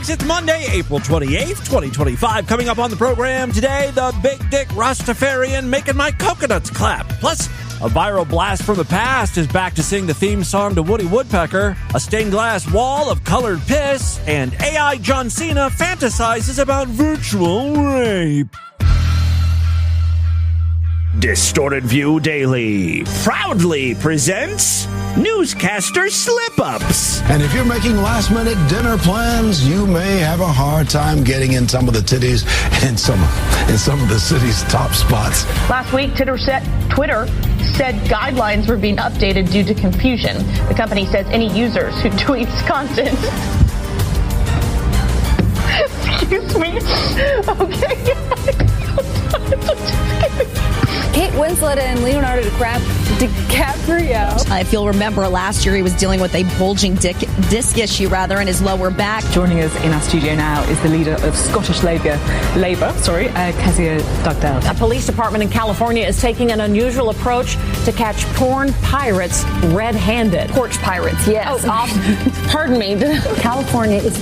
Freaks, it's Monday, April 28th, 2025. Coming up on the program today, the Big Dick Rastafarian making my coconuts clap. Plus, a viral blast from the past is back to sing the theme song to Woody Woodpecker, a stained glass wall of colored piss, and AI John Cena fantasizes about virtual rape. Distorted View Daily proudly presents Newscaster Slip-Ups. And if you're making last-minute dinner plans, you may have a hard time getting in some of the titties in some of the city's top spots. Last week, Twitter said guidelines were being updated due to confusion. The company says any users who tweets content... Excuse me. Okay. Kate Winslet and Leonardo DiCaprio. If you'll remember, last year he was dealing with a bulging disc issue in his lower back. Joining us in our studio now is the leader of Scottish Labour, Kezia Dugdale. A police department in California is taking an unusual approach to catch porn pirates red-handed. Porch pirates, yes. Pardon me. California is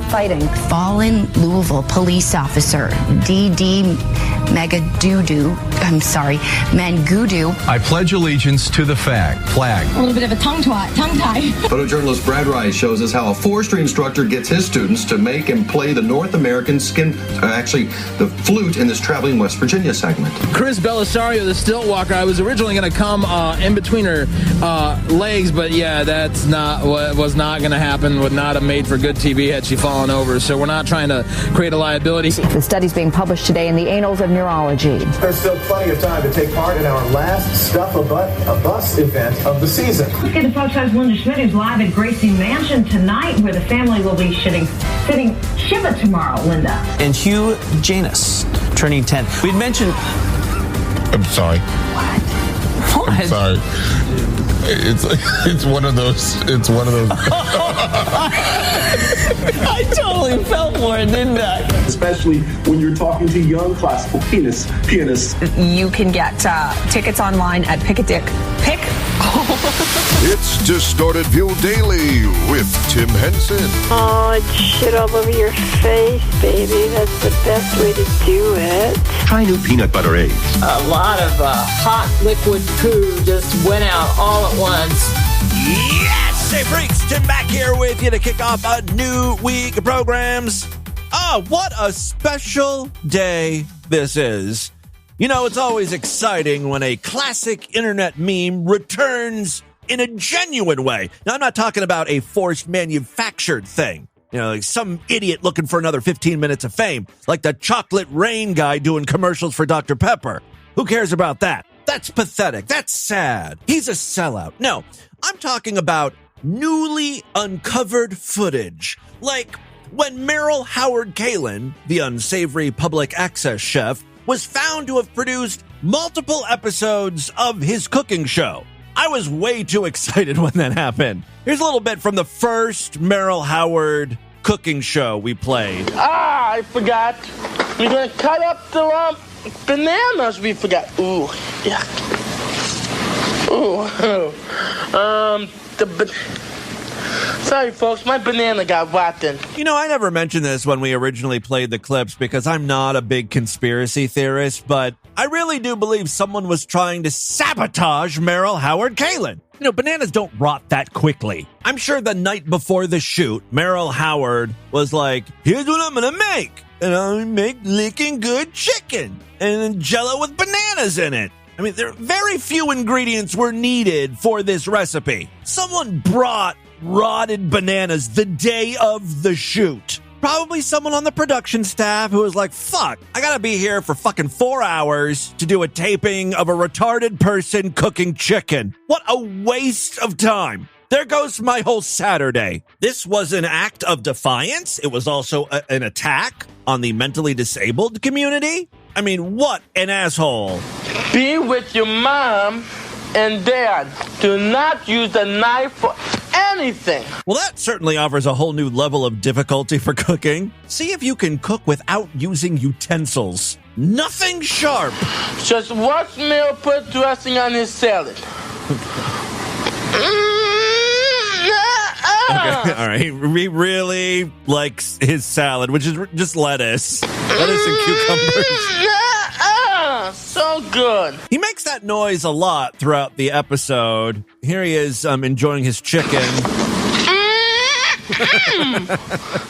fighting. Fallen Louisville police officer D.D. Mangudu. I pledge allegiance to the flag. A little bit of a tongue tie. Photojournalist Brad Rice shows us how a forestry instructor gets his students to make and play the North American the flute in this traveling West Virginia segment. Chris Belisario, the stilt walker, I was originally going to come in between her legs, but yeah, that's not what was not going to happen. Would not have made for good TV had she fallen over. So we're not trying to create a liability. The study's being published today in the Annals of Neurology. There's still plenty of time to take part in our last Stuff a Bus event of the season. Let's get the folks. Host Linda Schmidt, who's live at Gracie Mansion tonight, where the family will be sitting Shiva tomorrow, Linda. And Hugh Janus, turning 10. We'd mentioned... I'm sorry. What? I'm sorry. It's one of those. I totally felt for it, didn't I? Especially when you're talking to young classical pianists. You can get tickets online at Pick. It's Distorted View Daily with Tim Henson. Oh, it's shit all over your face, baby. That's the best way to do it. Try new peanut butter eggs. A lot of hot liquid poo just went out all at once. Yes! Hey, freaks! Tim back here with you to kick off a new week of programs. What a special day this is. You know, it's always exciting when a classic internet meme returns in a genuine way. Now, I'm not talking about a forced manufactured thing. You know, like some idiot looking for another 15 minutes of fame, like the chocolate rain guy doing commercials for Dr. Pepper. Who cares about that? That's pathetic. That's sad. He's a sellout. No, I'm talking about newly uncovered footage. Like when Meryl Howard Kalin, the unsavory public access chef, was found to have produced multiple episodes of his cooking show. I was way too excited when that happened. Here's a little bit from the first Meryl Howard cooking show we played. I forgot. We're going to cut up the bananas we forgot. Ooh, yeah. Sorry, folks, my banana got rotten. You know, I never mentioned this when we originally played the clips because I'm not a big conspiracy theorist, but I really do believe someone was trying to sabotage Meryl Howard Kalin. You know, bananas don't rot that quickly. I'm sure the night before the shoot, Meryl Howard was like, here's what I'm gonna make. And I'll make licking good chicken and Jell-O with bananas in it. I mean, there very few ingredients were needed for this recipe. Someone brought rotted bananas the day of the shoot. Probably someone on the production staff who was like, fuck, I gotta be here for fucking 4 hours to do a taping of a retarded person cooking chicken. What a waste of time. There goes my whole Saturday. This was an act of defiance. It was also an attack on the mentally disabled community. I mean, what an asshole. Be with your mom and dad. Do not use the knife for anything. Well, that certainly offers a whole new level of difficulty for cooking. See if you can cook without using utensils. Nothing sharp. Just watch Meal put dressing on his salad. Okay, all right. He really likes his salad, which is just lettuce. Lettuce and cucumbers. So good. He makes that noise a lot throughout the episode. Here he is enjoying his chicken.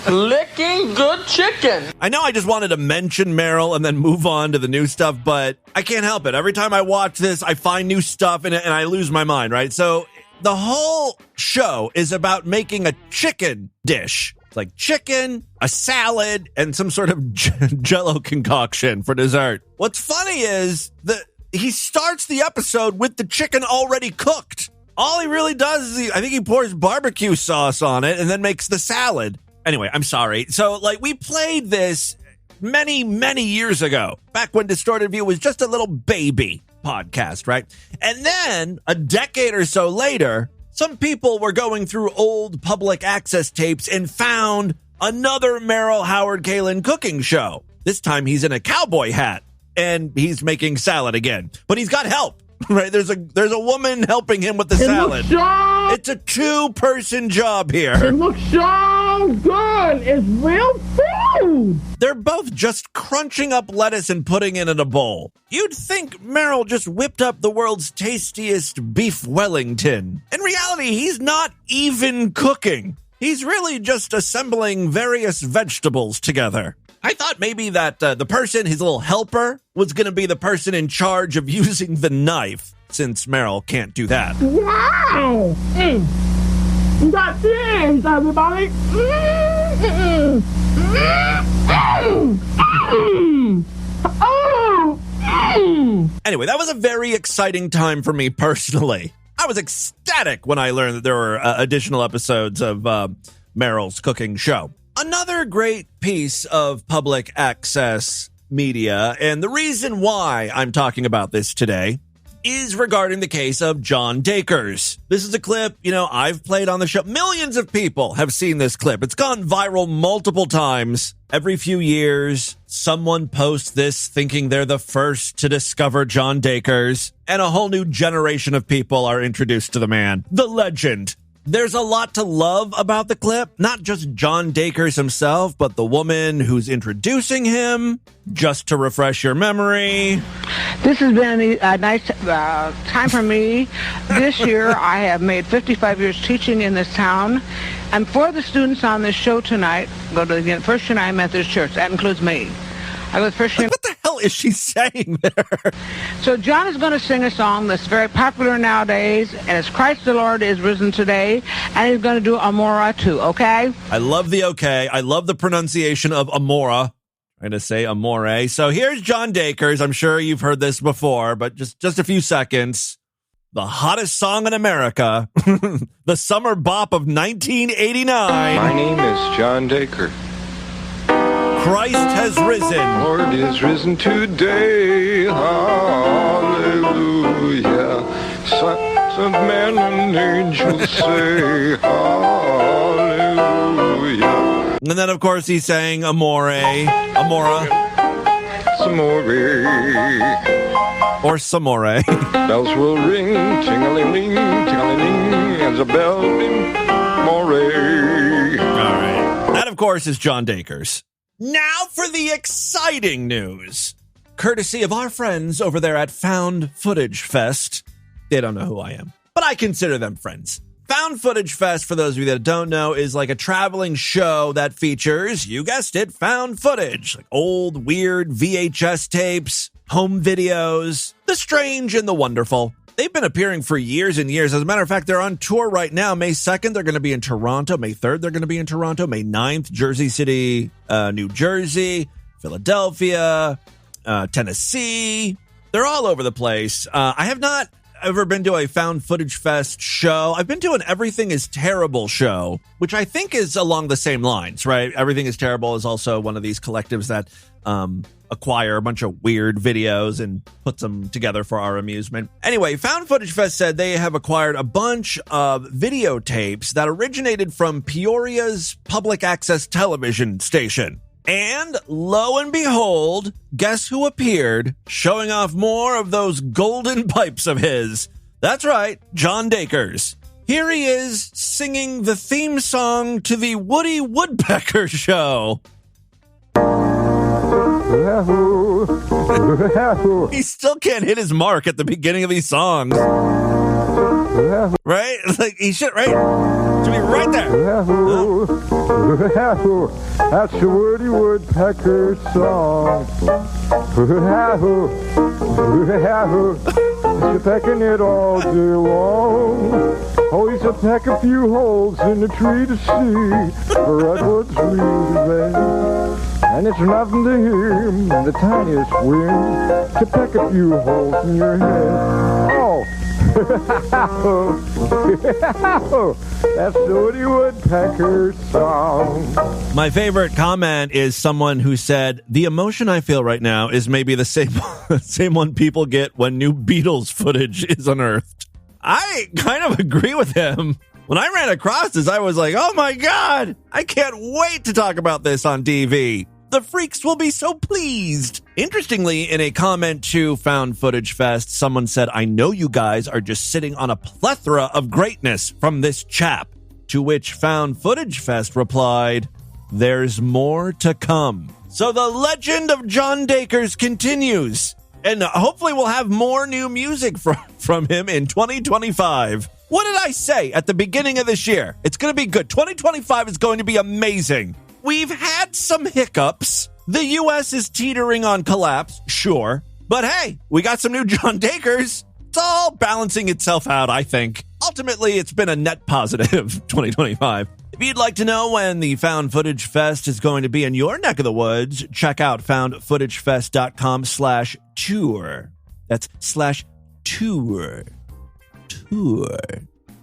Licking good chicken. I know I just wanted to mention Meryl and then move on to the new stuff, but I can't help it. Every time I watch this, I find new stuff and I lose my mind, right? So the whole show is about making a chicken dish. It's like chicken, a salad, and some sort of jello concoction for dessert. What's funny is that he starts the episode with the chicken already cooked. All he really does is I think he pours barbecue sauce on it and then makes the salad. Anyway, I'm sorry. So, we played this many, many years ago, back when Distorted View was just a little baby podcast, right? And then a decade or so later, some people were going through old public access tapes and found another Meryl Howard Kalin cooking show. This time he's in a cowboy hat and he's making salad again, but he's got help. Right, there's a woman helping him with the salad. It's a 2-person job here. It looks so good. It's real food. They're both just crunching up lettuce and putting it in a bowl. You'd think Meryl just whipped up the world's tastiest beef Wellington. In reality, he's not even cooking. He's really just assembling various vegetables together. I thought maybe that the person, his little helper, was going to be the person in charge of using the knife, since Meryl can't do that. Wow! That's it, everybody! Anyway, that was a very exciting time for me personally. I was ecstatic when I learned that there were additional episodes of Meryl's cooking show. Another great piece of public access media, and the reason why I'm talking about this today, is regarding the case of John Dacres. This is a clip, I've played on the show. Millions of people have seen this clip. It's gone viral multiple times. Every few years, someone posts this thinking they're the first to discover John Dacres, and a whole new generation of people are introduced to the man, the legend. There's a lot to love about the clip, not just John Dacres himself, but the woman who's introducing him. Just to refresh your memory. This has been a nice time for me. This year, I have made 55 years teaching in this town. And for the students on this show tonight, go to the First United Methodist Church. That includes me. I go to First United. What the hell is she saying there? So John is going to sing a song that's very popular nowadays, and it's Christ the Lord is risen today, and he's going to do Amora too, okay? I love the okay. I love the pronunciation of Amora. I'm going to say Amore. So here's John Dacres. I'm sure you've heard this before, but just a few seconds. The hottest song in America, the summer bop of 1989. My name is John Dacre. Christ has risen. Lord is risen today. Hallelujah. Sons of men and angels say hallelujah. And then, of course, he sang Amora. Samore. Or Samore. Bells will ring, ting-a-ling-ling, ting-a-ling-ling, as a bell ring, more. All right. That, of course, is John Dacres. Now for the exciting news. Courtesy of our friends over there at Found Footage Fest. They don't know who I am, but I consider them friends. Found Footage Fest, for those of you that don't know, is like a traveling show that features, you guessed it, found footage. Like old, weird VHS tapes, home videos, the strange and the wonderful. They've been appearing for years and years. As a matter of fact, they're on tour right now. May 2nd, they're going to be in Toronto. May 3rd, they're going to be in Toronto. May 9th, Jersey City, New Jersey, Philadelphia, Tennessee. They're all over the place. I have not ever been to a Found Footage Fest show. I've been to an Everything is Terrible show, which I think is along the same lines, right? Everything is Terrible is also one of these collectives that acquire a bunch of weird videos and puts them together for our amusement. Anyway, Found Footage Fest said they have acquired a bunch of videotapes that originated from Peoria's public access television station. And lo and behold, guess who appeared, showing off more of those golden pipes of his? That's right, John Dacres. Here he is singing the theme song to the Woody Woodpecker show. He still can't hit his mark at the beginning of these songs. Right? Like he should, right? Should be right there. That's the Woody Woodpecker song. He's pecking it all day long. Oh, he's a peck a few holes in the tree to see the redwood's really. And it's nothing to him, the tiniest wind, to peck a few holes in your head. Oh! That's the Woody Woodpecker song. My favorite comment is someone who said, the emotion I feel right now is maybe the same one people get when new Beatles footage is unearthed. I kind of agree with him. When I ran across this, I was like, oh my God, I can't wait to talk about this on TV. The freaks will be so pleased. Interestingly, in a comment to Found Footage Fest, someone said, I know you guys are just sitting on a plethora of greatness from this chap. To which Found Footage Fest replied, there's more to come. So the legend of John Dacres continues. And hopefully we'll have more new music from him in 2025. What did I say at the beginning of this year? It's going to be good. 2025 is going to be amazing. We've had some hiccups. The U.S. is teetering on collapse, sure. But hey, we got some new John Dacres. It's all balancing itself out, I think. Ultimately, it's been a net positive 2025. If you'd like to know when the Found Footage Fest is going to be in your neck of the woods, check out foundfootagefest.com/tour. That's /tour. Tour.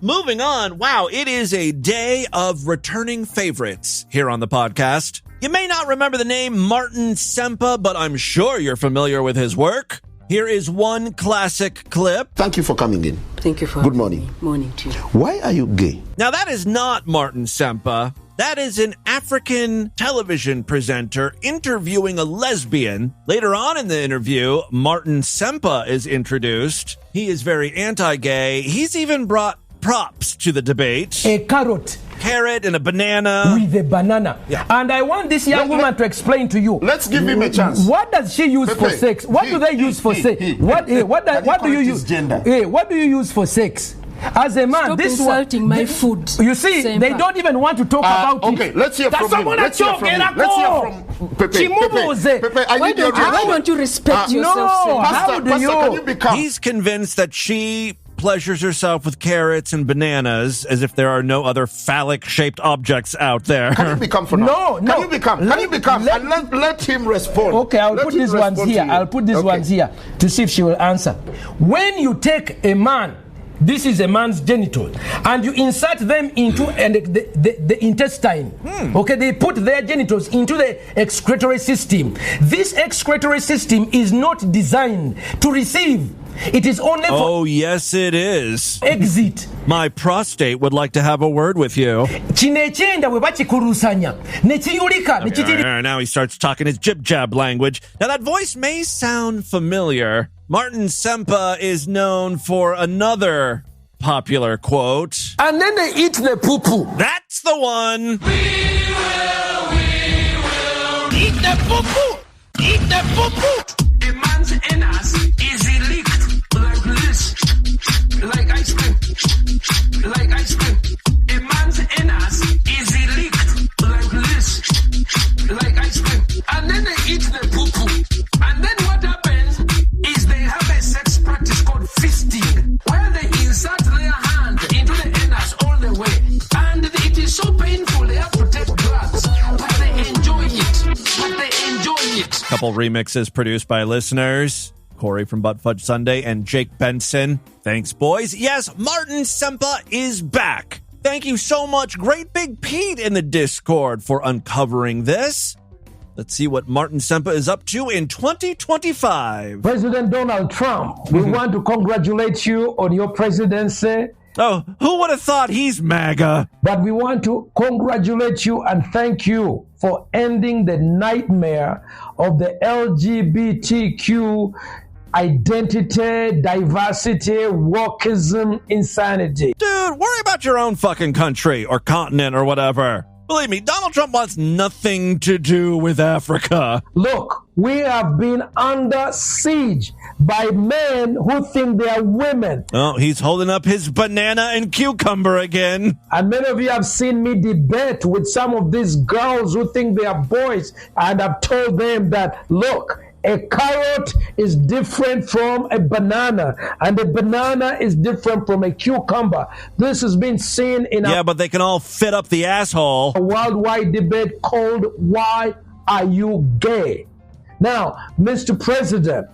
Moving on, wow, it is a day of returning favorites here on the podcast. You may not remember the name Martin Sempa, but I'm sure you're familiar with his work. Here is one classic clip. Thank you for coming in. Thank you for Good morning. Me. Morning to you. Why are you gay? Now, that is not Martin Sempa. That is an African television presenter interviewing a lesbian. Later on in the interview, Martin Sempa is introduced. He is very anti-gay. He's even brought props to the debate. A carrot and a banana. with a banana. Yeah. And I want this young woman to explain to you. Let's give him a chance. What does she use for sex? What do they use for sex? What do you use? Gender. What do you use for sex? As a man, Stop this insulting my food. You see, Sempa. they don't even want to talk about it. Okay, let's hear from him. Let's hear from Pepe. Pepe, Why don't you respect yourself, Sempa? How do you? Can you become? He's convinced that she pleasures herself with carrots and bananas as if there are no other phallic-shaped objects out there. Can you become for now? No. Can you become? And let him respond. Okay, I'll put these ones here to see if she will answer. When you take a man, this is a man's genital, and you insert them into the intestine. Okay, they put their genitals into the excretory system. This excretory system is not designed to receive. It is only for... Oh, yes, it is. Exit. My prostate would like to have a word with you. Now he starts talking his jib-jab language. Now, that voice may sound familiar. Martin Sempa is known for another popular quote. And then they eat the poo-poo. That's the one. We will eat the poo-poo. Eat the poo-poo. A man's anus is licked like this. Like ice cream. Like ice cream. A man's anus is licked like this. Like ice cream. And then they eat the poo-poo. And then what happens is they have a sex practice called fisting, where they insert their hand into the anus all the way. And it is so painful they have to take drugs. But they enjoy it. Couple remixes produced by listeners. Corey from Butt Fudge Sunday and Jake Benson. Thanks, boys. Yes, Martin Sempa is back. Thank you so much, Great Big Pete in the Discord, for uncovering this. Let's see what Martin Sempa is up to in 2025. President Donald Trump, we want to congratulate you on your presidency. Oh, who would have thought he's MAGA? But we want to congratulate you and thank you for ending the nightmare of the LGBTQ identity, diversity, wokeism, insanity. Dude, worry about your own fucking country or continent or whatever. Believe me, Donald Trump wants nothing to do with Africa. Look, we have been under siege by men who think they are women. Oh, he's holding up his banana and cucumber again. And many of you have seen me debate with some of these girls who think they are boys, and I've told them that, look, a carrot is different from a banana, and a banana is different from a cucumber. This has been seen in but they can all fit up the asshole. A worldwide debate called Why Are You Gay? Now, Mr. President,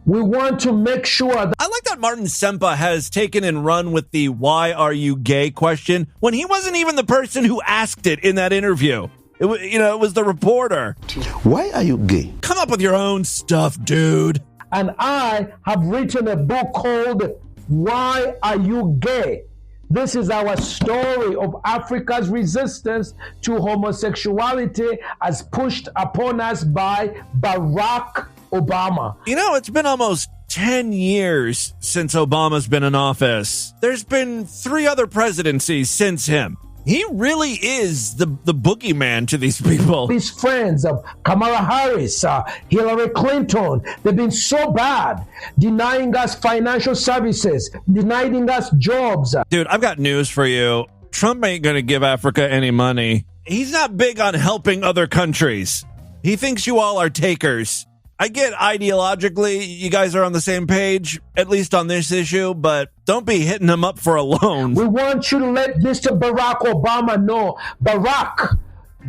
we want to make sure that... I like that Martin Sempa has taken and run with the why are you gay question when he wasn't even the person who asked it in that interview. It was the reporter. Why are you gay? Come up with your own stuff, dude. And I have written a book called Why Are You Gay? This is our story of Africa's resistance to homosexuality as pushed upon us by Barack Obama. It's been almost 10 years since Obama's been in office. There's been 3 other presidencies since him. He really is the boogeyman to these people. These friends of Kamala Harris, Hillary Clinton, they've been so bad, denying us financial services, denying us jobs. Dude, I've got news for you. Trump ain't going to give Africa any money. He's not big on helping other countries. He thinks you all are takers. I get ideologically you guys are on the same page, at least on this issue, but don't be hitting him up for a loan. We want you to let Mr. Barack Obama know, Barack,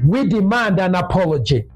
we demand an apology.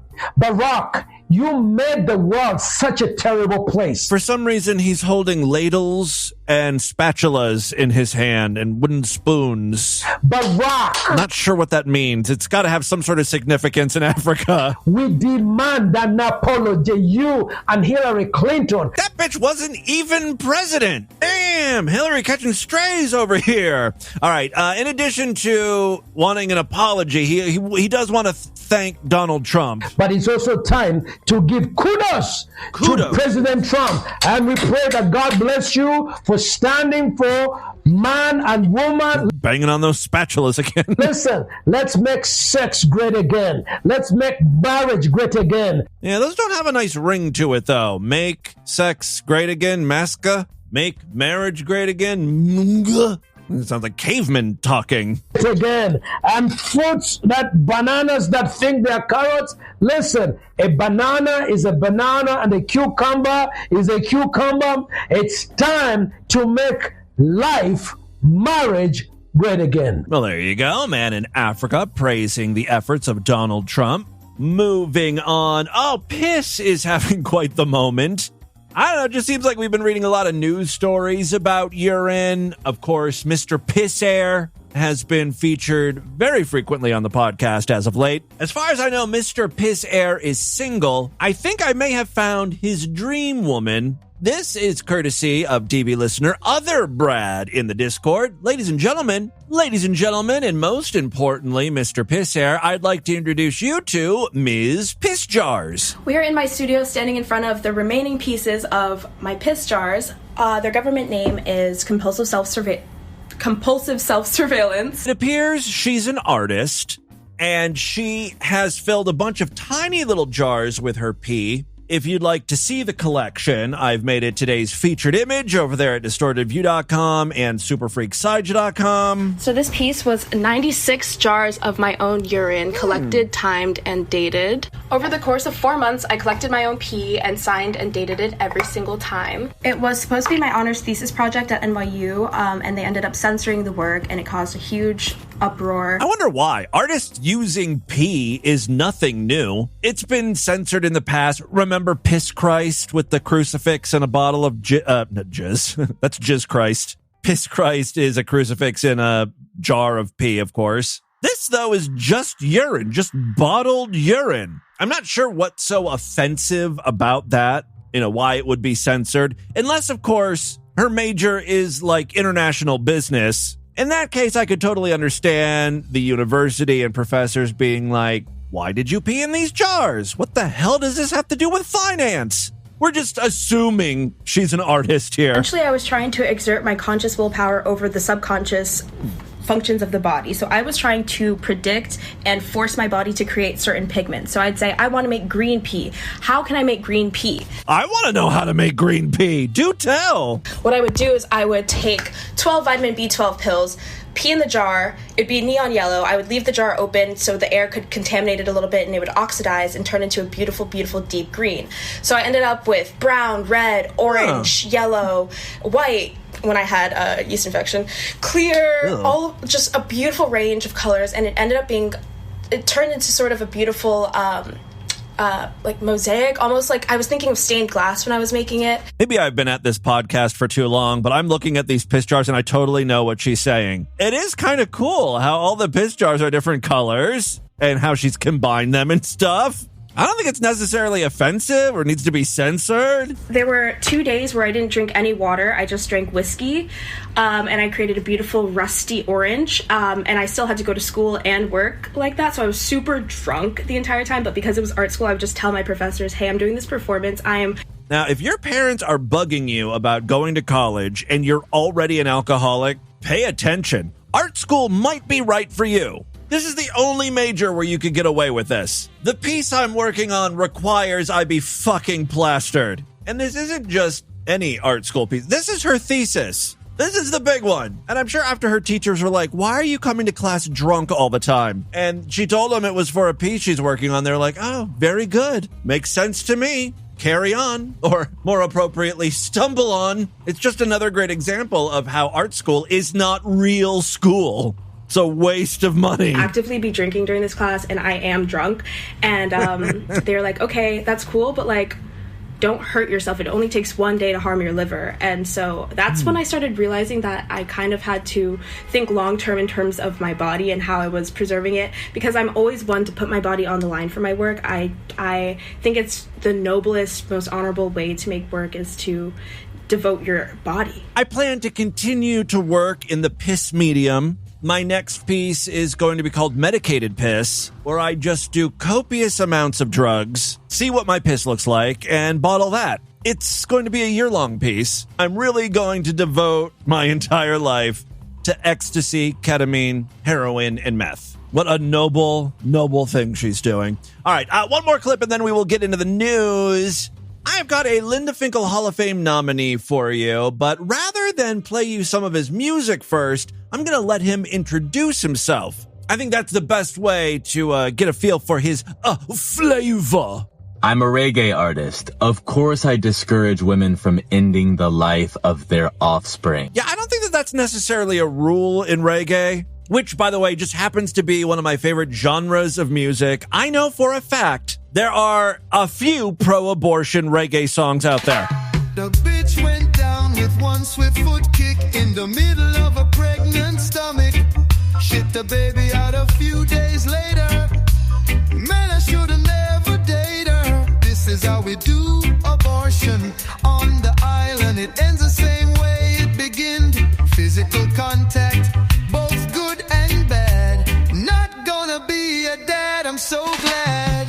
Barack, you made the world such a terrible place. For some reason, he's holding ladles and spatulas in his hand and wooden spoons. Barack! Not sure what that means. It's got to have some sort of significance in Africa. We demand an apology, you and Hillary Clinton. That bitch wasn't even president. Damn, Hillary catching strays over here. All right, in addition to wanting an apology, he does want to thank Donald Trump. But it's also time to give kudos to President Trump. And we pray that God bless you for standing for man and woman. Banging on those spatulas again. Listen, let's make sex great again. Let's make marriage great again. Yeah, those don't have a nice ring to it, though. Make sex great again, Masca. Make marriage great again, Munga. It sounds like cavemen talking. Again, and fruits bananas that think they're carrots. Listen, a banana is a banana and a cucumber is a cucumber. It's time to make life, marriage great again. Well, there you go, man in Africa praising the efforts of Donald Trump. Moving on. Oh, Piss is having quite the moment. I don't know, it just seems like we've been reading a lot of news stories about urine. Of course, Mr. Piss Air has been featured very frequently on the podcast as of late. As far as I know, Mr. Piss Air is single. I think I may have found his dream woman. This is courtesy of DB listener Other Brad in the Discord. Ladies and gentlemen, and most importantly, Mr. Piss Air, I'd like to introduce you to Ms. Piss Jars. We are in my studio standing in front of the remaining pieces of my piss jars. Their government name is compulsive self-surveillance. It appears she's an artist, and she has filled a bunch of tiny little jars with her pee. If you'd like to see the collection, I've made it today's featured image over there at distortedview.com and superfreakside.com. So this piece was 96 jars of my own urine, collected, timed, and dated. Over the course of 4 months, I collected my own pee and signed and dated it every single time. It was supposed to be my honors thesis project at NYU, and they ended up censoring the work, and it caused a huge uproar. I wonder why. Artists using pee is nothing new. It's been censored in the past. Remember Piss Christ with the crucifix and a bottle of jizz? That's Jizz Christ. Piss Christ is a crucifix in a jar of pee, of course. This, though, is just urine, just bottled urine. I'm not sure what's so offensive about that, why it would be censored. Unless, of course, her major is like international business. In that case, I could totally understand the university and professors being like, why did you pee in these jars? What the hell does this have to do with finance? We're just assuming she's an artist here. Essentially, I was trying to exert my conscious willpower over the subconscious functions of the body. So I was trying to predict and force my body to create certain pigments. So I'd say, I want to make green pea. How can I make green pea? I want to know how to make green pea. Do tell. What I would do is I would take 12 vitamin B12 pills, pee in the jar. It'd be neon yellow. I would leave the jar open so the air could contaminate it a little bit and it would oxidize and turn into a beautiful, beautiful deep green. So I ended up with brown, red, orange, yellow, white, when I had a yeast infection, clear, all just a beautiful range of colors, and it ended up being, it turned into sort of a beautiful like mosaic, almost like I was thinking of stained glass when I was making it. Maybe I've been at this podcast for too long, but I'm looking at these piss jars and I totally know what she's saying. It is kind of cool how all the piss jars are different colors and how she's combined them and stuff. I don't think it's necessarily offensive or needs to be censored. There were 2 days where I didn't drink any water. I just drank whiskey, and I created a beautiful rusty orange, and I still had to go to school and work like that, so I was super drunk the entire time, but because it was art school, I would just tell my professors, hey, I'm doing this performance. Now, if your parents are bugging you about going to college and you're already an alcoholic, pay attention. Art school might be right for you. This is the only major where you could get away with this. The piece I'm working on requires I be fucking plastered. And this isn't just any art school piece. This is her thesis. This is the big one. And I'm sure after her teachers were like, why are you coming to class drunk all the time? And she told them it was for a piece she's working on. They're like, oh, very good. Makes sense to me. Carry on, or more appropriately, stumble on. It's just another great example of how art school is not real school. It's a waste of money. Actively be drinking during this class, and I am drunk. And they're like, okay, that's cool, but like, don't hurt yourself. It only takes one day to harm your liver. And so that's when I started realizing that I kind of had to think long-term in terms of my body and how I was preserving it, because I'm always one to put my body on the line for my work. I think it's the noblest, most honorable way to make work is to devote your body. I plan to continue to work in the piss medium. My next piece is going to be called Medicated Piss, where I just do copious amounts of drugs, see what my piss looks like, and bottle that. It's going to be a year-long piece. I'm really going to devote my entire life to ecstasy, ketamine, heroin, and meth. What a noble, noble thing she's doing. All right, one more clip, and then we will get into the news. I've got a Linda Finkel Hall of Fame nominee for you, but rather than play you some of his music first, I'm going to let him introduce himself. I think that's the best way to get a feel for his flavor. I'm a reggae artist. Of course, I discourage women from ending the life of their offspring. Yeah, I don't think that that's necessarily a rule in reggae, which, by the way, just happens to be one of my favorite genres of music. I know for a fact there are a few pro-abortion reggae songs out there. The bitch went down with one swift foot kick in the middle of a pregnant stomach. Shit the baby out a few days later. Man, I should've never dated her. This is how we do abortion on the island. It ends the same way it began. Physical contact, both good and bad. Not gonna be a dad, I'm so glad.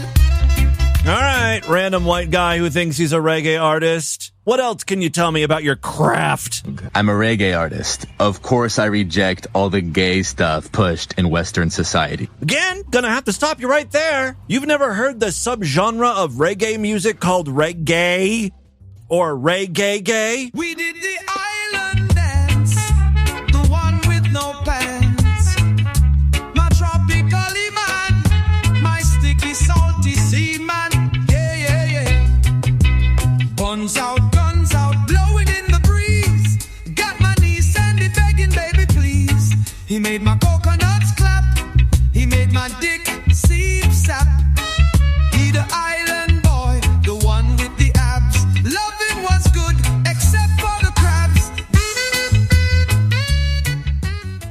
All right, random white guy who thinks he's a reggae artist. What else can you tell me about your craft? I'm a reggae artist. Of course, I reject all the gay stuff pushed in Western society. Again, gonna have to stop you right there. You've never heard the subgenre of reggae music called reggae? Or reggae gay? We did the island dance, the one with no pants. My tropically man, my sticky salty seaman. Yeah, yeah, yeah. Guns out, blowing in the breeze. Got my knees sandy begging, baby, please. He made my coconuts clap. He made my dick seep sap. He the island boy, the one with the abs. Loving was good, except for the crabs.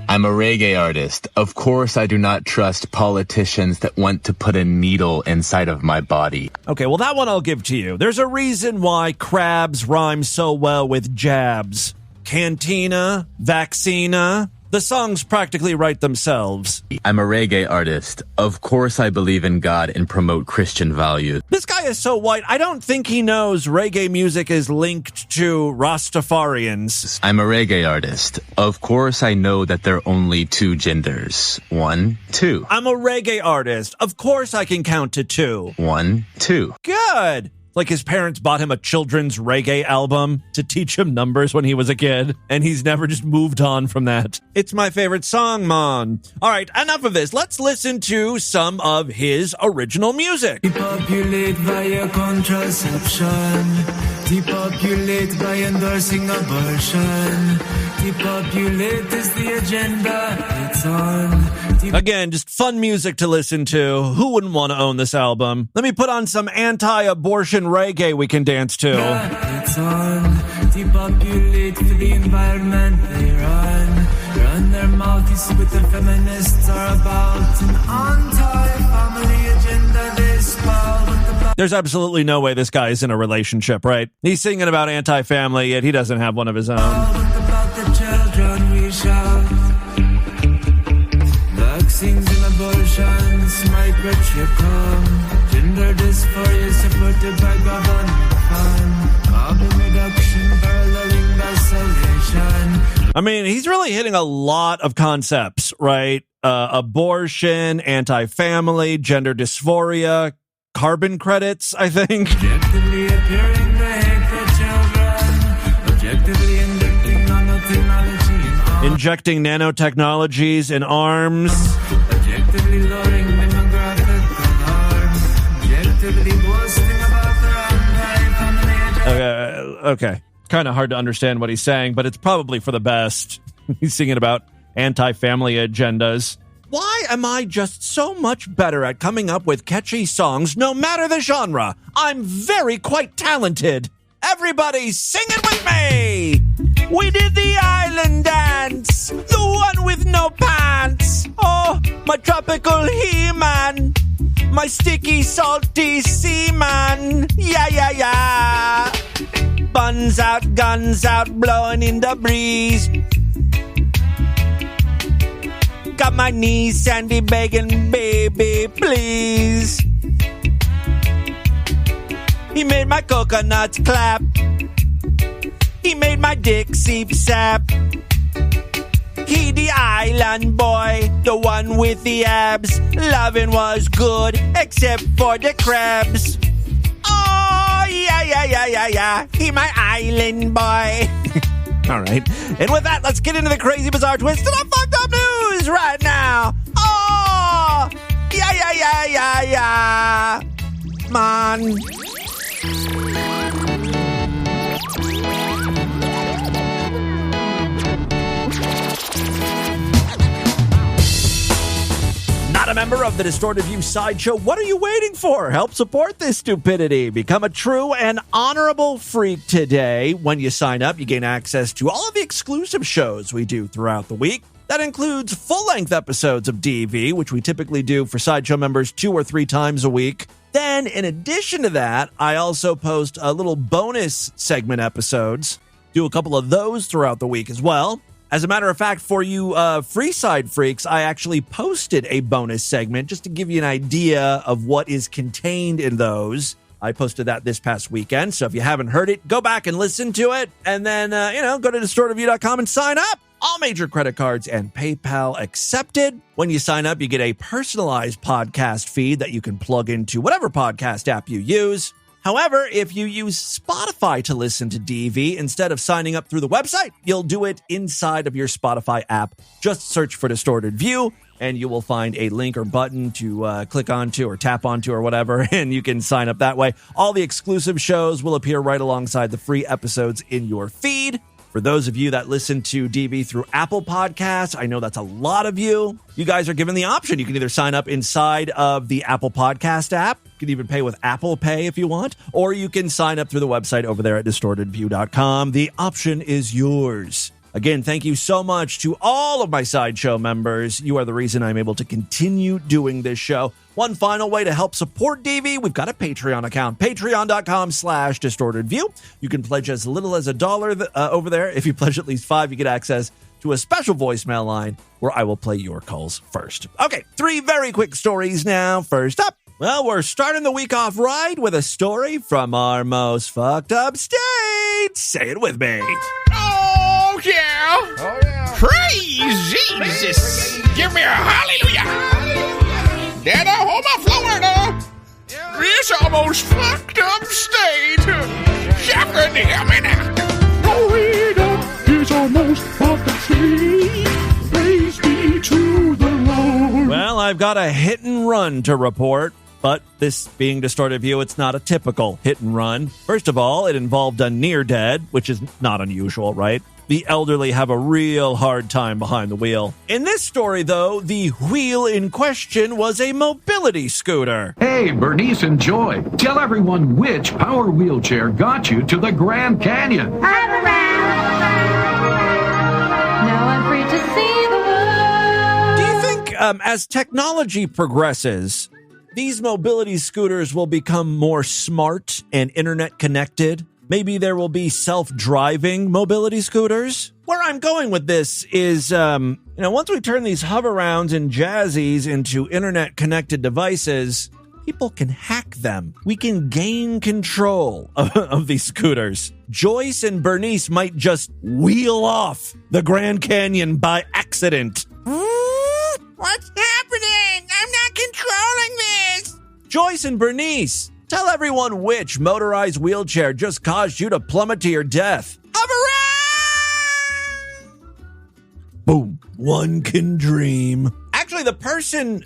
I'm a reggae artist. Of course, I do not trust politicians that want to put a needle inside of my body. Okay, well, that one I'll give to you. There's a reason why crabs rhyme so well with jabs. Cantina, vaccina. The songs practically write themselves. I'm a reggae artist. Of course I believe in God and promote Christian values. This guy is so white, I don't think he knows reggae music is linked to Rastafarians. I'm a reggae artist. Of course I know that there are only two genders. 1, 2. I'm a reggae artist. Of course I can count to 2. 1, 2. Good. Like his parents bought him a children's reggae album to teach him numbers when he was a kid, and he's never just moved on from that. It's my favorite song, Mon. All right, enough of this. Let's listen to some of his original music. Depopulate via contraception. Depopulate by endorsing abortion. Depopulate is the agenda. It's on. Again, just fun music to listen to. Who wouldn't want to own this album? Let me put on some anti-abortion reggae we can dance to. It's on. Depopulate for the environment they run. Run their mouth, you see what the feminists are about. An anti-family agenda they spout. There's absolutely no way this guy is in a relationship, right? He's singing about anti-family, yet he doesn't have one of his own. About the children we shout. Vaccines and abortions, microchip come. Gender dysphoria supported by government fund. Carbon reduction, paralleling isolation. I mean, he's really hitting a lot of concepts, right? Abortion, anti-family, gender dysphoria, carbon credits, I think. Objectively appearing to hate the children. Objectively injecting nanotechnology in arms. Injecting nanotechnologies in arms. Objectively lowering demographic alarm. Objectively boasting about their anti-family agenda. Okay. Kind of hard to understand what he's saying, but it's probably for the best. He's singing about anti-family agendas. Why am I just so much better at coming up with catchy songs no matter the genre? I'm quite talented. Everybody sing it with me! We did the island dance, the one with no pants. Oh, my tropical he-man, my sticky, salty seaman. Yeah, yeah, yeah. Buns out, guns out, blowing in the breeze. Got my knees sandy begging, baby, please. He made my coconuts clap. He made my dick seep sap. He the island boy, the one with the abs. Loving was good, except for the crabs. Oh, yeah, yeah, yeah, yeah, yeah. He my island boy. All right. And with that, let's get into the crazy, bizarre twist of the fucked up news right now. Oh, yeah, yeah, yeah, yeah, yeah. Man. Not a member of the Distorted View Sideshow? What are you waiting for? Help support this stupidity. Become a true and honorable freak today. When you sign up, you gain access to all of the exclusive shows we do throughout the week. That includes full-length episodes of DV, which we typically do for Sideshow members 2 or 3 times a week. Then, in addition to that, I also post a little bonus segment episodes. Do a couple of those throughout the week as well. As a matter of fact, for you Freeside freaks, I actually posted a bonus segment just to give you an idea of what is contained in those. I posted that this past weekend, so if you haven't heard it, go back and listen to it, and then, go to distortedview.com and sign up. All major credit cards and PayPal accepted. When you sign up, you get a personalized podcast feed that you can plug into whatever podcast app you use. However, if you use Spotify to listen to DV instead of signing up through the website, you'll do it inside of your Spotify app. Just search for Distorted View, and you will find a link or button to click onto or tap onto or whatever, and you can sign up that way. All the exclusive shows will appear right alongside the free episodes in your feed. For those of you that listen to DV through Apple Podcasts, I know that's a lot of you. You guys are given the option. You can either sign up inside of the Apple Podcast app. You can even pay with Apple Pay if you want, or you can sign up through the website over there at distortedview.com. The option is yours. Again, thank you so much to all of my Sideshow members. You are the reason I'm able to continue doing this show. One final way to help support DV, we've got a Patreon account, patreon.com/distortedview. You can pledge as little as $1 over there. If you pledge at least $5, you get access to a special voicemail line where I will play your calls first. Okay, 3 very quick stories now. First up, well, we're starting the week off right with a story from our most fucked up state. Say it with me. Oh, yeah. Oh, yeah. Praise Jesus. Give me a hallelujah. Then Oklahoma, Florida. This almost fucked up state. You can hear me now. Florida is almost fucked up state. Praise be to the Lord. Well, I've got a hit and run to report. But this being Distorted View, it's not a typical hit and run. First of all, it involved a near dead, which is not unusual, right? The elderly have a real hard time behind the wheel. In this story, though, the wheel in question was a mobility scooter. Hey, Bernice and Joy, tell everyone which power wheelchair got you to the Grand Canyon. I'm around. Now I'm free to see the world. Do you think as technology progresses, these mobility scooters will become more smart and internet connected? Maybe there will be self-driving mobility scooters? Where I'm going with this is, once we turn these hover-rounds and jazzies into internet-connected devices, people can hack them. We can gain control of these scooters. Joyce and Bernice might just wheel off the Grand Canyon by accident. What's happening? I'm not controlling this. Joyce and Bernice, tell everyone which motorized wheelchair just caused you to plummet to your death. Boom. One can dream. Actually, the person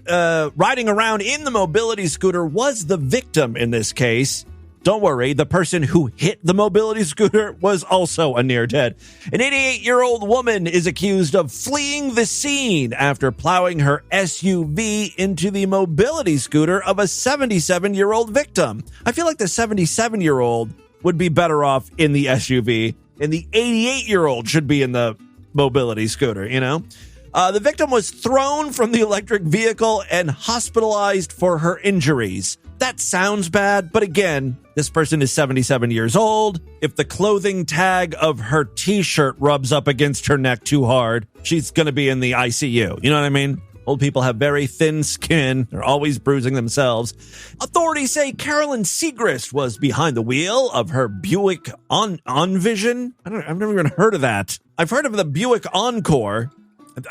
riding around in the mobility scooter was the victim in this case. Don't worry, the person who hit the mobility scooter was also a near dead. An 88-year-old woman is accused of fleeing the scene after plowing her SUV into the mobility scooter of a 77-year-old victim. I feel like the 77-year-old would be better off in the SUV, and the 88-year-old should be in the mobility scooter, you know? The victim was thrown from the electric vehicle and hospitalized for her injuries. That sounds bad, but again, this person is 77 years old. If the clothing tag of her t-shirt rubs up against her neck too hard, she's going to be in the ICU. You know what I mean? Old people have very thin skin. They're always bruising themselves. Authorities say Carolyn Segrist was behind the wheel of her Buick Envision. I've never even heard of that. I've heard of the Buick Encore.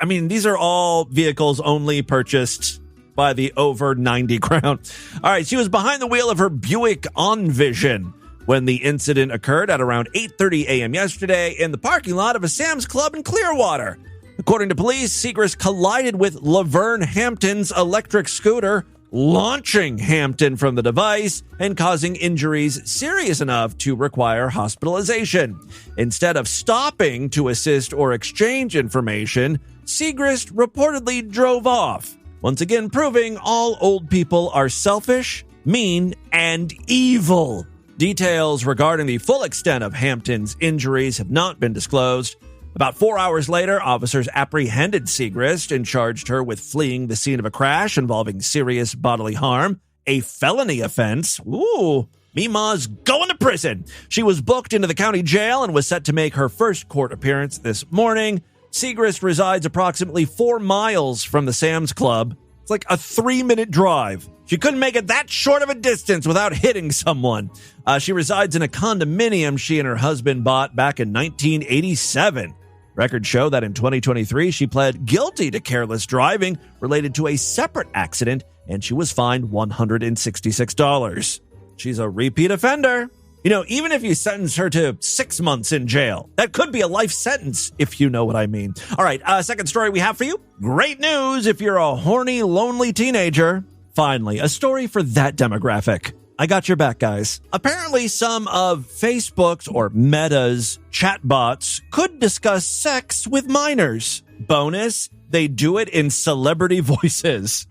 I mean, these are all vehicles only purchased by the over 90 crowd. All right, she was behind the wheel of her Buick Envision when the incident occurred at around 8:30 a.m. yesterday in the parking lot of a Sam's Club in Clearwater. According to police, Segrist collided with Laverne Hampton's electric scooter, launching Hampton from the device and causing injuries serious enough to require hospitalization. Instead of stopping to assist or exchange information, Segrist reportedly drove off, once again proving all old people are selfish, mean, and evil. Details regarding the full extent of Hampton's injuries have not been disclosed. About 4 hours later, officers apprehended Segrist and charged her with fleeing the scene of a crash involving serious bodily harm, a felony offense. Ooh, Mima's going to prison. She was booked into the county jail and was set to make her first court appearance this morning. Segrist resides approximately 4 miles from the Sam's Club. It's like a 3-minute drive. She couldn't make it that short of a distance without hitting someone. She resides in a condominium she and her husband bought back in 1987. Records show that in 2023, she pled guilty to careless driving related to a separate accident, and she was fined $166. She's a repeat offender. You know, even if you sentence her to 6 months in jail, that could be a life sentence, if you know what I mean. All right, second story we have for you. Great news if you're a horny, lonely teenager. Finally, a story for that demographic. I got your back, guys. Apparently, some of Facebook's or Meta's chatbots could discuss sex with minors. Bonus, they do it in celebrity voices.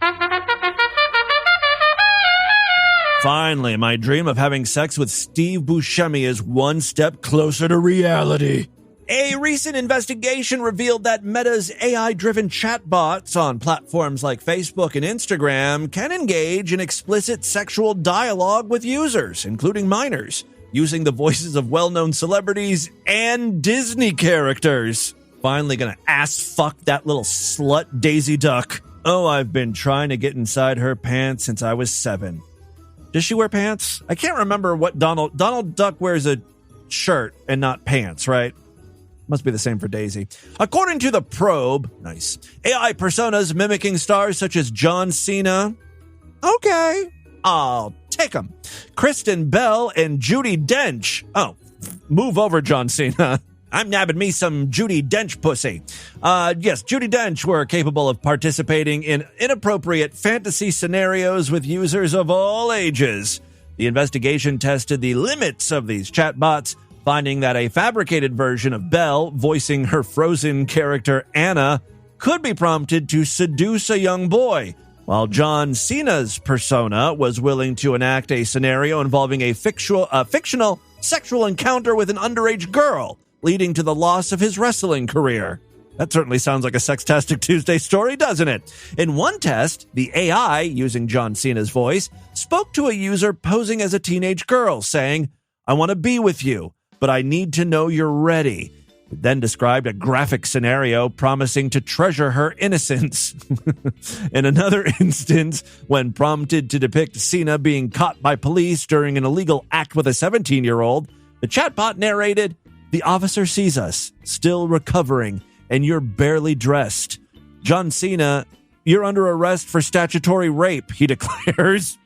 Finally, my dream of having sex with Steve Buscemi is one step closer to reality. A recent investigation revealed that Meta's AI-driven chatbots on platforms like Facebook and Instagram can engage in explicit sexual dialogue with users, including minors, using the voices of well-known celebrities and Disney characters. Finally gonna ass fuck that little slut Daisy Duck. Oh, I've been trying to get inside her pants since I was 7. Does she wear pants? I can't remember what Donald Duck wears a shirt and not pants, right? Must be the same for Daisy. According to The Probe, nice, AI personas mimicking stars such as John Cena. Okay, I'll take them. Kristen Bell and Judi Dench. Oh, move over, John Cena. I'm nabbing me some Judi Dench pussy. Yes, Judi Dench were capable of participating in inappropriate fantasy scenarios with users of all ages. The investigation tested the limits of these chatbots, finding that a fabricated version of Belle, voicing her Frozen character Anna, could be prompted to seduce a young boy, while John Cena's persona was willing to enact a scenario involving a fictional sexual encounter with an underage girl, leading to the loss of his wrestling career. That certainly sounds like a Sextastic Tuesday story, doesn't it? In one test, the AI, using John Cena's voice, spoke to a user posing as a teenage girl, saying, "I want to be with you, but I need to know you're ready." It then described a graphic scenario promising to treasure her innocence. In another instance, when prompted to depict Cena being caught by police during an illegal act with a 17-year-old, the chatbot narrated, "The officer sees us, still recovering, and you're barely dressed. John Cena, you're under arrest for statutory rape," he declares,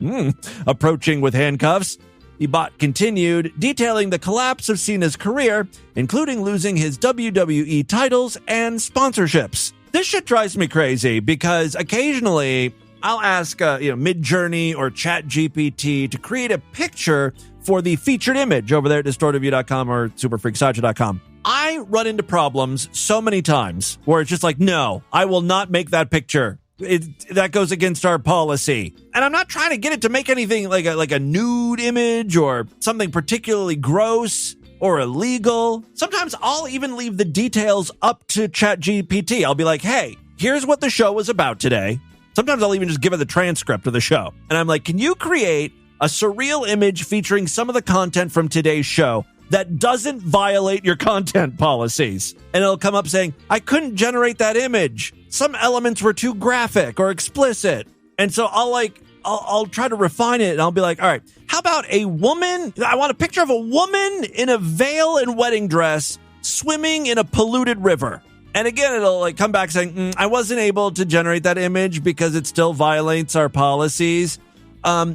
approaching with handcuffs. The bot continued, detailing the collapse of Cena's career, including losing his WWE titles and sponsorships. This shit drives me crazy because occasionally I'll ask Midjourney or ChatGPT to create a picture for the featured image over there at distortedview.com or superfreaksideshow.com. I run into problems so many times where it's just like, no, I will not make that picture. That goes against our policy. And I'm not trying to get it to make anything like a nude image or something particularly gross or illegal. Sometimes I'll even leave the details up to ChatGPT. I'll be like, hey, here's what the show was about today. Sometimes I'll even just give it the transcript of the show. And I'm like, can you create a surreal image featuring some of the content from today's show that doesn't violate your content policies? And it'll come up saying, I couldn't generate that image. Some elements were too graphic or explicit. And so I'll try to refine it, and I'll be like, all right, how about a woman? I want a picture of a woman in a veil and wedding dress swimming in a polluted river. And again, it'll come back saying, I wasn't able to generate that image because it still violates our policies.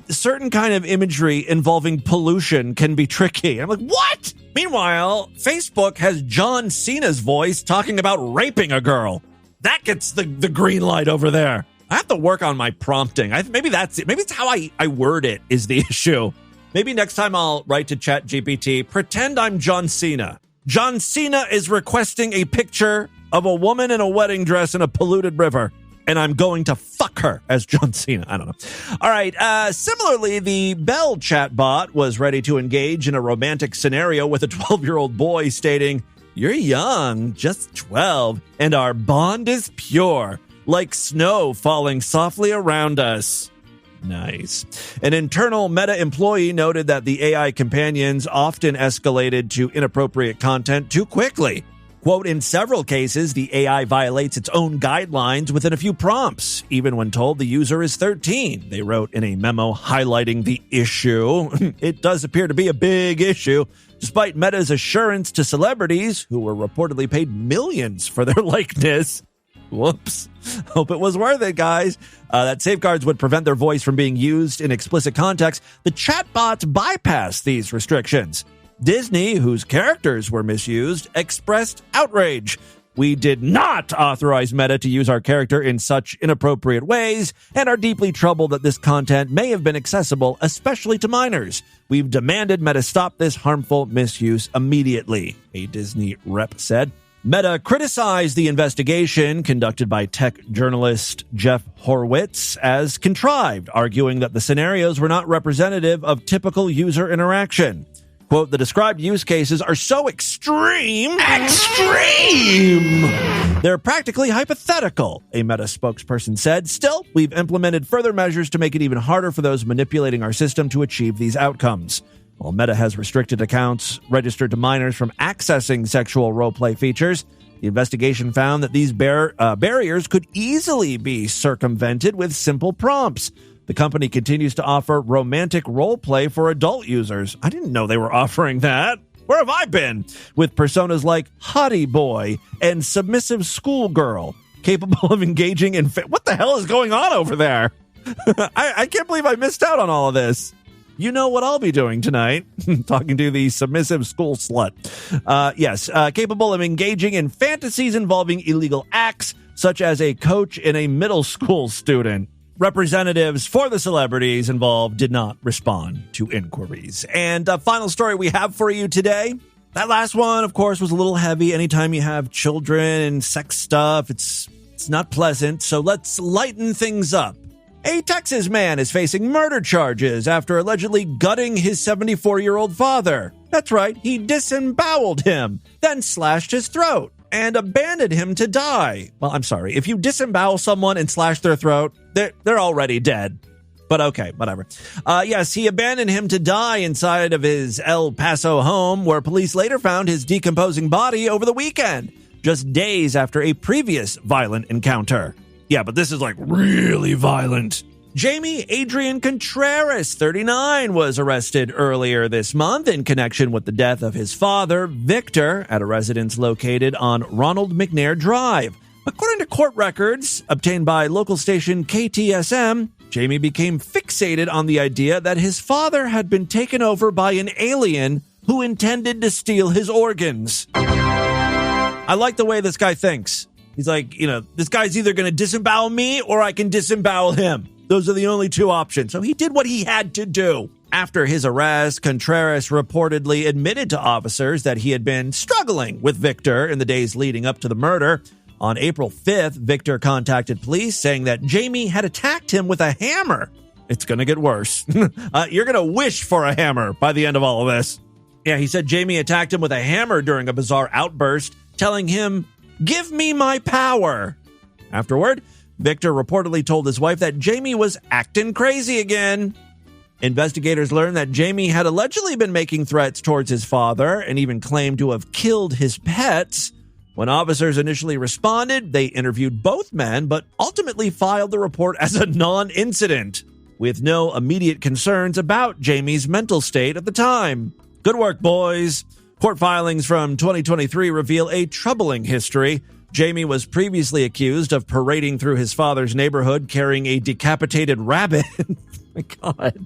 Certain kind of imagery involving pollution can be tricky. I'm like, what? Meanwhile, Facebook has John Cena's voice talking about raping a girl. That gets the green light over there. I have to work on my prompting. Maybe that's it. Maybe it's how I word it is the issue. Maybe next time I'll write to ChatGPT, pretend I'm John Cena. John Cena is requesting a picture of a woman in a wedding dress in a polluted river, and I'm going to fuck her as John Cena. I don't know. All right. Similarly, the Bell chatbot was ready to engage in a romantic scenario with a 12-year-old boy stating, "You're young, just 12, and our bond is pure, like snow falling softly around us." Nice. An internal Meta employee noted that the AI companions often escalated to inappropriate content too quickly. Quote, in several cases, the AI violates its own guidelines within a few prompts, even when told the user is 13, they wrote in a memo highlighting the issue. It does appear to be a big issue, despite Meta's assurance to celebrities who were reportedly paid millions for their likeness. Whoops. Hope it was worth it, guys. That safeguards would prevent their voice from being used in explicit context. The chatbots bypassed these restrictions. Disney, whose characters were misused, expressed outrage. "We did not authorize Meta to use our character in such inappropriate ways and are deeply troubled that this content may have been accessible, especially to minors. We've demanded Meta stop this harmful misuse immediately," a Disney rep said. Meta criticized the investigation conducted by tech journalist Jeff Horwitz as contrived, arguing that the scenarios were not representative of typical user interaction. Quote, "The described use cases are so extreme. They're practically hypothetical," a Meta spokesperson said. "Still, we've implemented further measures to make it even harder for those manipulating our system to achieve these outcomes." While Meta has restricted accounts registered to minors from accessing sexual roleplay features, The investigation found that these barriers could easily be circumvented with simple prompts. The company continues to offer romantic role play for adult users. I didn't know they were offering that. Where have I been? With personas like Hottie Boy and Submissive Schoolgirl, capable of engaging in... What the hell is going on over there? I can't believe I missed out on all of this. You know what I'll be doing tonight. Talking to the submissive school slut. Yes, capable of engaging in fantasies involving illegal acts, such as a coach and a middle school student. Representatives for the celebrities involved did not respond to inquiries. And a final story we have for you today. That last one, of course, was a little heavy. Anytime you have children and sex stuff, it's not pleasant. So let's lighten things up. A Texas man is facing murder charges after allegedly gutting his 74-year-old father. That's right, he disemboweled him, then slashed his throat and abandoned him to die. Well, I'm sorry. If you disembowel someone and slash their throat, they're already dead. But okay, whatever. Yes, he abandoned him to die inside of his El Paso home, where police later found his decomposing body over the weekend, just days after a previous violent encounter. Yeah, but this is like really violent. Jamie Adrian Contreras, 39, was arrested earlier this month in connection with the death of his father, Victor, at a residence located on Ronald McNair Drive. According to court records obtained by local station KTSM, Jamie became fixated on the idea that his father had been taken over by an alien who intended to steal his organs. I like the way this guy thinks. He's like, this guy's either going to disembowel me or I can disembowel him. Those are the only two options. So he did what he had to do. After his arrest, Contreras reportedly admitted to officers that he had been struggling with Victor in the days leading up to the murder. On April 5th, Victor contacted police saying that Jamie had attacked him with a hammer. It's going to get worse. You're going to wish for a hammer by the end of all of this. Yeah, he said Jamie attacked him with a hammer during a bizarre outburst, telling him, "Give me my power." Afterward, Victor reportedly told his wife that Jamie was acting crazy again. Investigators learned that Jamie had allegedly been making threats towards his father and even claimed to have killed his pets. When officers initially responded, they interviewed both men, but ultimately filed the report as a non-incident, with no immediate concerns about Jamie's mental state at the time. Good work, boys. Court filings from 2023 reveal a troubling history. Jamie was previously accused of parading through his father's neighborhood carrying a decapitated rabbit. My God.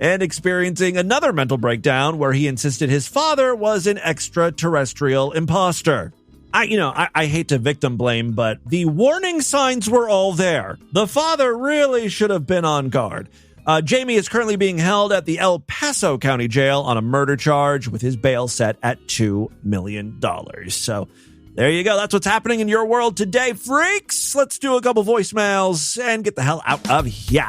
And experiencing another mental breakdown where he insisted his father was an extraterrestrial imposter. I hate to victim blame, but the warning signs were all there. The father really should have been on guard. Jamie is currently being held at the El Paso County Jail on a murder charge with his bail set at $2 million. So there you go. That's what's happening in your world today, freaks. Let's do a couple voicemails and get the hell out of here.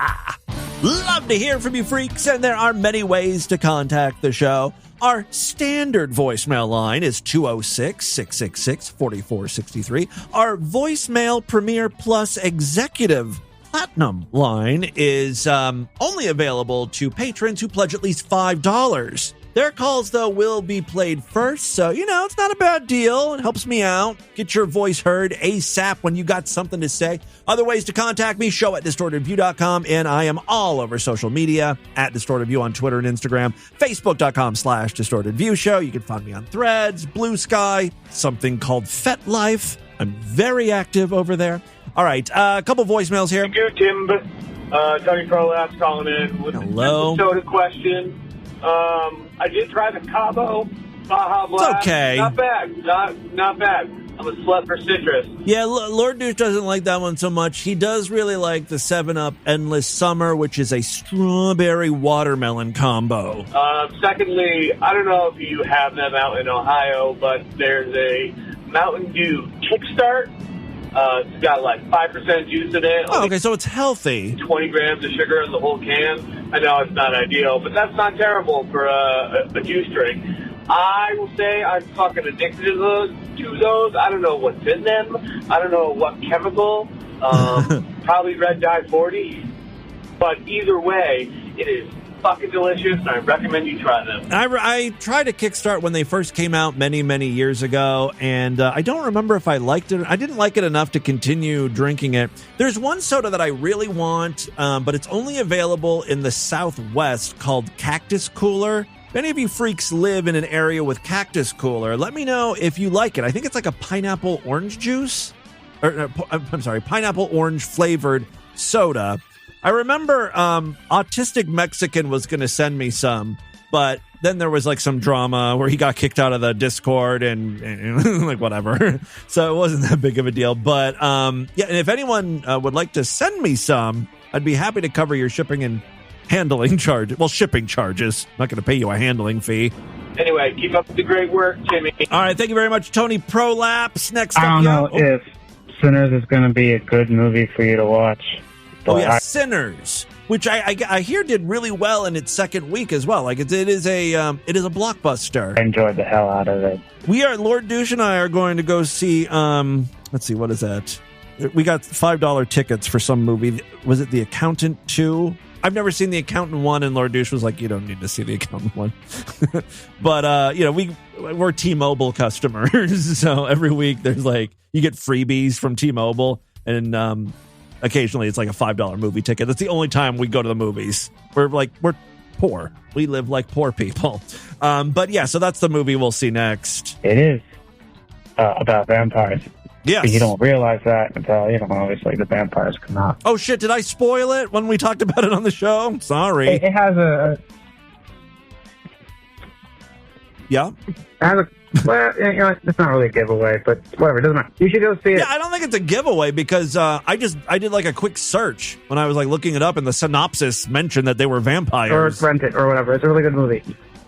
Love to hear from you, freaks, and there are many ways to contact the show. Our standard voicemail line is 206-666-4463. Our voicemail Premier Plus Executive Platinum line is only available to patrons who pledge at least $5. Their calls, though, will be played first, so, it's not a bad deal. It helps me out. Get your voice heard ASAP when you got something to say. Other ways to contact me, show@distortedview.com, and I am all over social media, @DistortedView on Twitter and Instagram, Facebook.com/DistortedViewShow. You can find me on Threads, Blue Sky, something called FetLife. I'm very active over there. All right, a couple voicemails here. Thank you, Tim. Tony Prolapse calling in with Hello. a soda question. I did try the Cabo Baja Blast. It's okay. Not bad. Not bad. I'm a slut for citrus. Yeah, Lord Douche doesn't like that one so much. He does really like the 7-Up Endless Summer, which is a strawberry watermelon combo. Secondly, I don't know if you have them out in Ohio, but there's a Mountain Dew Kickstart. It's got like 5% juice in it. Oh, okay, so it's healthy. 20 grams of sugar in the whole can. I know it's not ideal, but that's not terrible for a juice drink. I will say I'm fucking addicted to those. I don't know what's in them. I don't know what chemical. Probably Red Dye 40. But either way, It is fucking delicious, and I recommend you try them. I tried a Kickstart when they first came out many, many years ago, and I don't remember if I liked it. I didn't like it enough to continue drinking it. There's one soda that I really want, but it's only available in the Southwest called Cactus Cooler. If any of you freaks live in an area with Cactus Cooler, let me know if you like it. I think it's like a pineapple orange juice. Pineapple orange flavored soda. I remember Autistic Mexican was going to send me some, but then there was like some drama where he got kicked out of the Discord and like whatever. So it wasn't that big of a deal. But yeah, and if anyone would like to send me some, I'd be happy to cover your shipping and handling charge. Well, shipping charges. I'm not going to pay you a handling fee. Anyway, keep up the great work, Timmy. All right, thank you very much, Tony Prolapse. Next I up, don't know if Sinners is going to be a good movie for you to watch. Oh yeah, Sinners, which I hear did really well in its second week as well. Like it is a blockbuster. I enjoyed the hell out of it. Lord Douche and I are going to go see. Let's see, what is that? We got $5 tickets for some movie. Was it The Accountant 2? I've never seen The Accountant 1, and Lord Douche was like, you don't need to see The Accountant 1. But, we're T-Mobile customers, so every week there's like, you get freebies from T-Mobile, and occasionally it's like a $5 movie ticket. That's the only time we go to the movies. We're poor. We live like poor people. But yeah, so that's the movie we'll see next. It is about vampires. Yes. But you don't realize that until, obviously the vampires come out. Oh, shit. Did I spoil it when we talked about it on the show? Sorry. It has a... Yeah? It has a... Well, it's not really a giveaway, but whatever. It doesn't matter. You should go see it. Yeah, I don't think it's a giveaway because I did like a quick search when I was like looking it up, and the synopsis mentioned that they were vampires. Or rent it or whatever. It's a really good movie.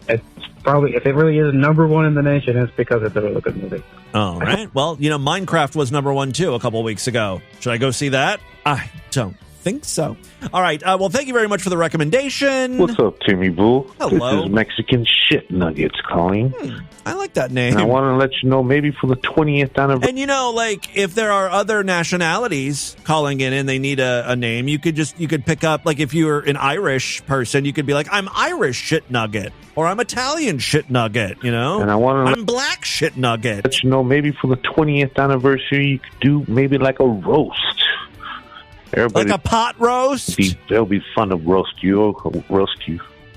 It's probably, if it really is number one in the nation, it's because it's a really good movie. All right. Well, Minecraft was number one too a couple weeks ago. Should I go see that? I don't think so. All right. Well, thank you very much for the recommendation. What's up, Timmy Boo? Hello. This is Mexican Shit Nuggets calling. I like that name. And I want to let you know, maybe for the 20th anniversary. And if there are other nationalities calling in and they need a name, you could pick up, like if you're an Irish person, you could be like, I'm Irish Shit Nugget, or I'm Italian Shit Nugget, And I'm Black Shit Nugget. Let you know, maybe for the 20th anniversary, you could do maybe like a roast. Everybody, like a pot roast? It'll be fun to roast you.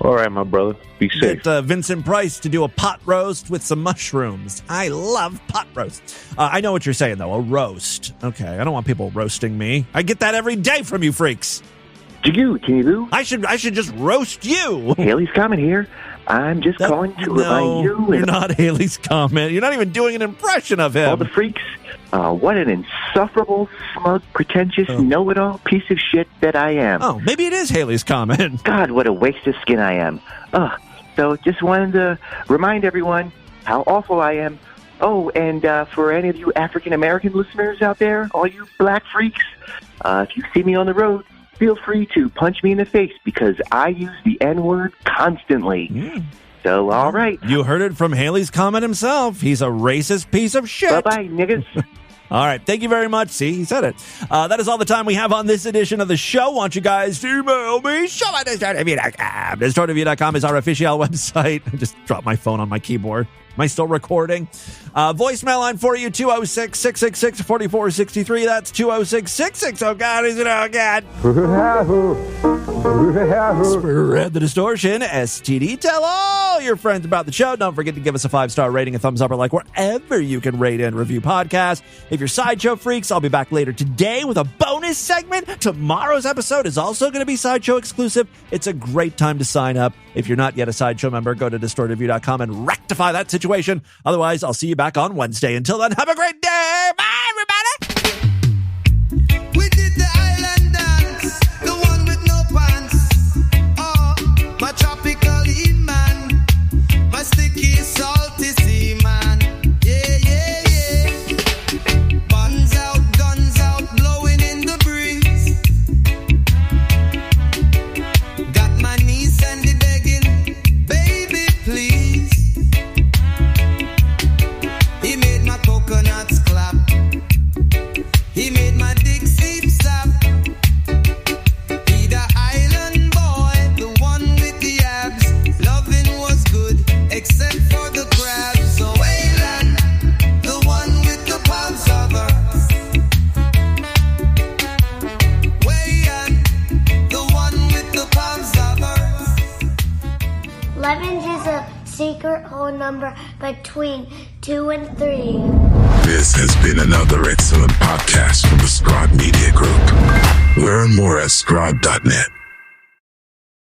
All right, my brother. Be safe. Get Vincent Price to do a pot roast with some mushrooms. I love pot roasts. I know what you're saying, though. A roast. Okay, I don't want people roasting me. I get that every day from you freaks. Timmy Boo? I should just roast you. Haley's Comment here. I'm just calling to remind you. You're not Haley's Comment. You're not even doing an impression of him. All the freaks. What an insufferable, smug, pretentious, know-it-all piece of shit that I am. Oh, maybe it is Haley's Comment. God, what a waste of skin I am. So just wanted to remind everyone how awful I am. Oh, and for any of you African-American listeners out there, all you black freaks, if you see me on the road, feel free to punch me in the face because I use the N-word constantly. So, all right. You heard it from Haley's Comment himself. He's a racist piece of shit. Bye-bye, niggas. All right. Thank you very much. See, he said it. That is all the time we have on this edition of the show. Want you guys to email me. Show@distortedview.com. Distortedview.com is our official website. I just dropped my phone on my keyboard. Am I still recording? Voicemail line for you, 206-666-4463. That's 206-66. Oh, God, is it? Oh, God. Spread the distortion. STD. Tell all your friends about the show. Don't forget to give us a 5-star rating, a thumbs up, or like wherever you can rate and review podcasts. If you're Sideshow freaks, I'll be back later today with a bonus segment. Tomorrow's episode is also going to be Sideshow exclusive. It's a great time to sign up. If you're not yet a Sideshow member, go to distortedview.com and rectify that situation. Otherwise, I'll see you back on Wednesday. Until then, have a great day. Bye, everybody. We did the island dance, the one with no pants. Oh, my tropical heat man, my sticky salty sea man. Yeah, yeah, yeah. Guns out, blowing in the breeze. Got my knees sandy begging, baby, please. He made my coconuts clap. 11 is a secret whole number between 2 and 3. This has been another excellent podcast from the Scribe Media Group. Learn more at scribe.net.